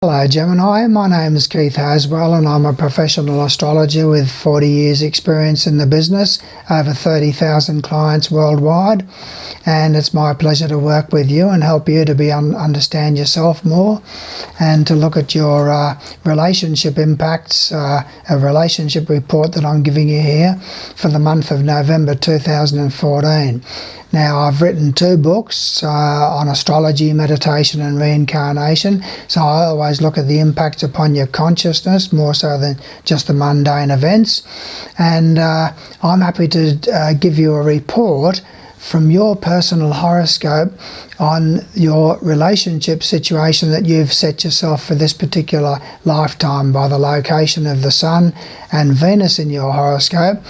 Hello Gemini, my name is Keith Haswell and I'm a professional astrologer with 40 years experience in the business, over 30,000 clients worldwide, and it's my pleasure to work with you and help you to understand yourself more and to look at your relationship impacts, a relationship report that I'm giving you here for the month of November 2014. Now, I've written 2 books on astrology, meditation and reincarnation, so I always look at the impacts upon your consciousness more so than just the mundane events, and I'm happy to give you a report from your personal horoscope on your relationship situation that you've set yourself for this particular lifetime by the location of the Sun and Venus in your horoscope,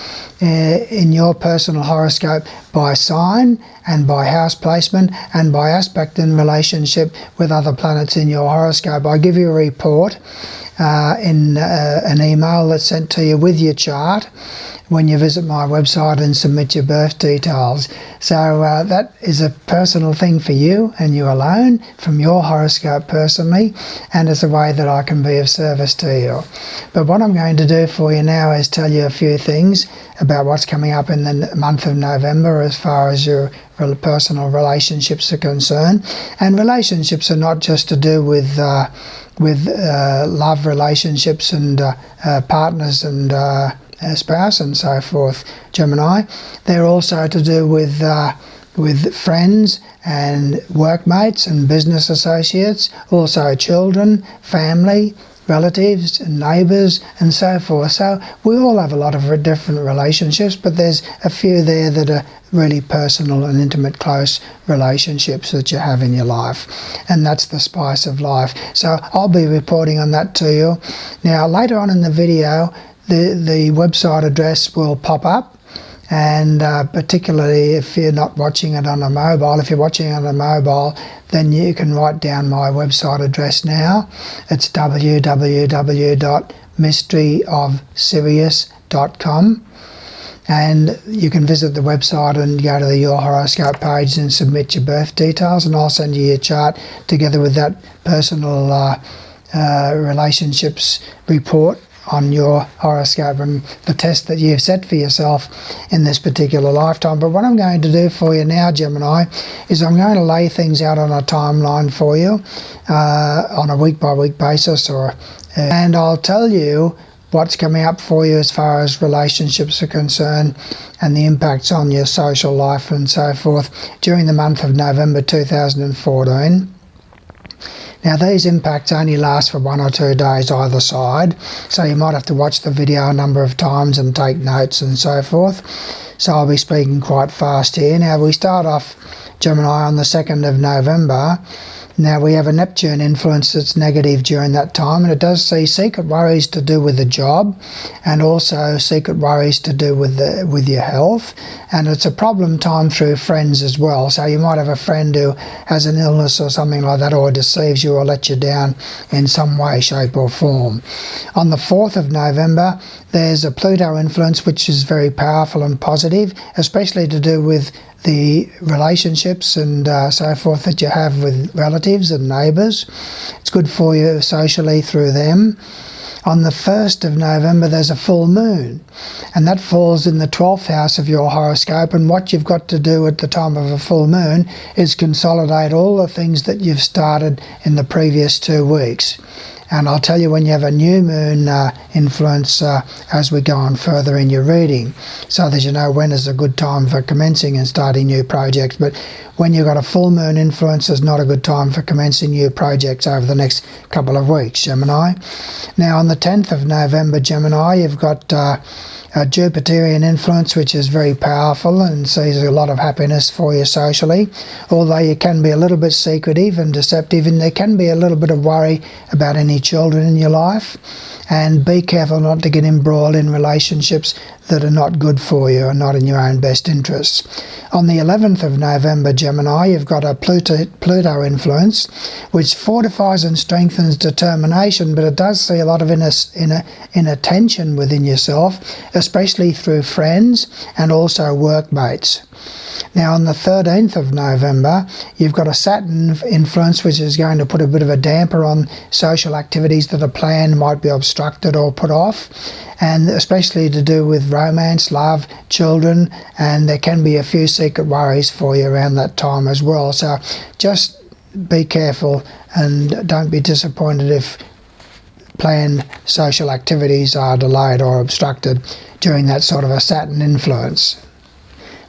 in your personal horoscope by sign and by house placement and by aspect in relationship with other planets in your horoscope. I give you a report in an email that's sent to you with your chart when you visit my website and submit your birth details. So that is a personal thing for you and you alone, from your horoscope personally, and it's a way that I can be of service to you. But what I'm going to do for you now is tell you a few things about what's coming up in the month of November as far as your personal relationships are concerned. And relationships are not just to do with love relationships and partners and spouse and so forth, Gemini. They're also to do with friends and workmates and business associates, also children, family, relatives and neighbours and so forth. So we all have a lot of different relationships, but there's a few there that are really personal and intimate, close relationships that you have in your life, and that's the spice of life. So I'll be reporting on that to you. Now later on in the video, the website address will pop up, and particularly if you're not watching it on a mobile, if you're watching it on a mobile, then you can write down my website address now. It's www.mysteryofsirius.com, and you can visit the website and go to your horoscope page and submit your birth details, and I'll send you your chart together with that personal relationships report on your horoscope and the test that you've set for yourself in this particular lifetime. But what I'm going to do for you now, Gemini, is I'm going to lay things out on a timeline for you on a week-by-week basis, and I'll tell you what's coming up for you as far as relationships are concerned and the impacts on your social life and so forth during the month of November 2014. Now these impacts only last for 1 or 2 days either side, so you might have to watch the video a number of times and take notes and so forth. So I'll be speaking quite fast here. Now we start off, Gemini, on the 2nd of November. Now we have a Neptune influence that's negative during that time, and it does see secret worries to do with the job and also secret worries to do with your health, and it's a problem time through friends as well. So you might have a friend who has an illness or something like that, or deceives you or lets you down in some way, shape or form. On the 4th of November there's a Pluto influence which is very powerful and positive, especially to do with the relationships and so forth that you have with relatives and neighbours. It's good for you socially through them. On the 1st of November there's a full moon, and that falls in the 12th house of your horoscope, and what you've got to do at the time of a full moon is consolidate all the things that you've started in the previous 2 weeks. And I'll tell you when you have a new moon influence as we go on further in your reading, so that you know when is a good time for commencing and starting new projects. But when you've got a full moon influence, is not a good time for commencing new projects over the next couple of weeks, Gemini. Now on the 10th of November, Gemini, you've got a Jupiterian influence which is very powerful and sees a lot of happiness for you socially, although you can be a little bit secretive and deceptive, and there can be a little bit of worry about any children in your life, and be careful not to get embroiled in relationships that are not good for you and not in your own best interests. On the 11th of November, Gemini, you've got a Pluto influence which fortifies and strengthens determination, but it does see a lot of inner tension within yourself, especially through friends and also workmates. Now on the 13th of November, you've got a Saturn influence which is going to put a bit of a damper on social activities that are planned, might be obstructed or put off, and especially to do with romance, love, children, and there can be a few secret worries for you around that time as well. So just be careful and don't be disappointed if planned social activities are delayed or obstructed during that sort of a Saturn influence.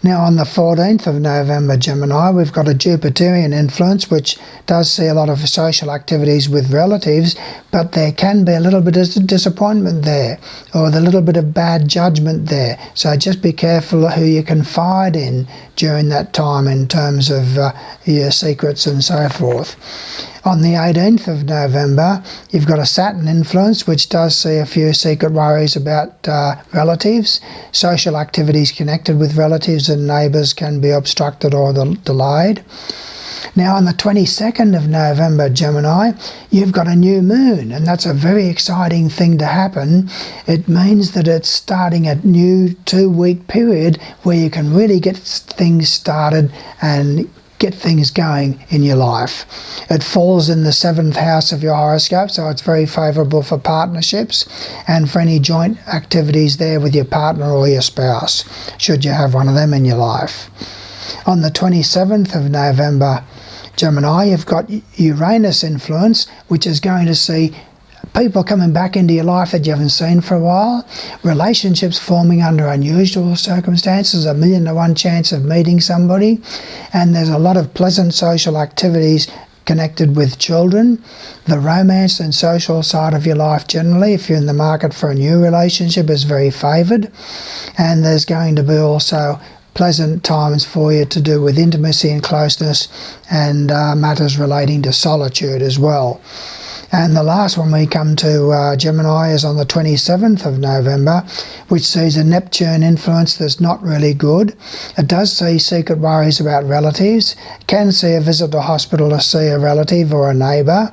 Now on the 14th of November, Gemini, we've got a Jupiterian influence which does see a lot of social activities with relatives, but there can be a little bit of disappointment there, or a little bit of bad judgment there. So just be careful who you confide in during that time in terms of your secrets and so forth. On the 18th of November, you've got a Saturn influence which does see a few secret worries about relatives. Social activities connected with relatives and neighbours can be obstructed or delayed. Now on the 22nd of November, Gemini, you've got a new moon, and that's a very exciting thing to happen. It means that it's starting a new 2-week period where you can really get things started and get things going in your life. It falls in the 7th house of your horoscope, so it's very favourable for partnerships and for any joint activities there with your partner or your spouse, should you have one of them in your life. On the 27th of November, Gemini, you've got Uranus influence, which is going to see people coming back into your life that you haven't seen for a while, relationships forming under unusual circumstances, 1,000,000 to 1 chance of meeting somebody, and there's a lot of pleasant social activities connected with children. The romance and social side of your life generally, if you're in the market for a new relationship, is very favoured, and there's going to be also pleasant times for you to do with intimacy and closeness and matters relating to solitude as well. And the last one we come to, Gemini, is on the 27th of November, which sees a Neptune influence that's not really good. It does see secret worries about relatives, can see a visit to hospital to see a relative or a neighbour.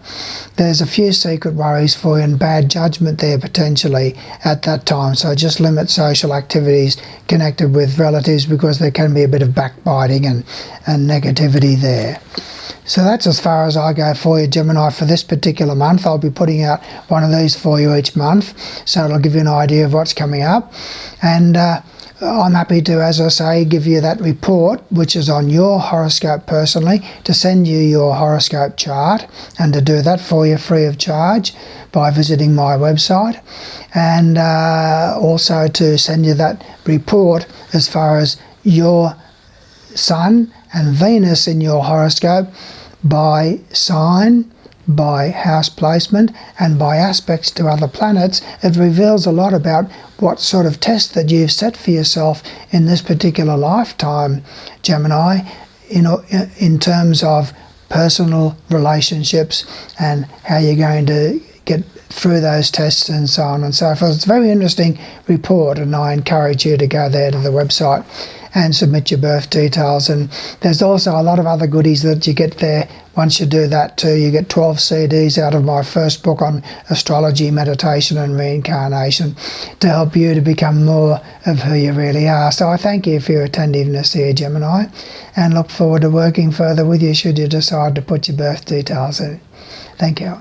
There's a few secret worries for you and bad judgment there potentially at that time, so just limit social activities connected with relatives because there can be a bit of backbiting and negativity there. So that's as far as I go for you, Gemini, for this particular month. I'll be putting out one of these for you each month, so it'll give you an idea of what's coming up. And I'm happy to, as I say, give you that report, which is on your horoscope personally, to send you your horoscope chart, and to do that for you free of charge by visiting my website, and also to send you that report as far as your Sun and Venus in your horoscope by sign, by house placement, and by aspects to other planets. It reveals a lot about what sort of test that you've set for yourself in this particular lifetime, Gemini, in terms of personal relationships and how you're going to get through those tests and so on and so forth. It's a very interesting report, and I encourage you to go there to the website and submit your birth details. And there's also a lot of other goodies that you get there once you do that too. You get 12 CDs out of my first book on astrology, meditation and reincarnation to help you to become more of who you really are. So I thank you for your attentiveness here, Gemini, and look forward to working further with you should you decide to put your birth details in. Thank you.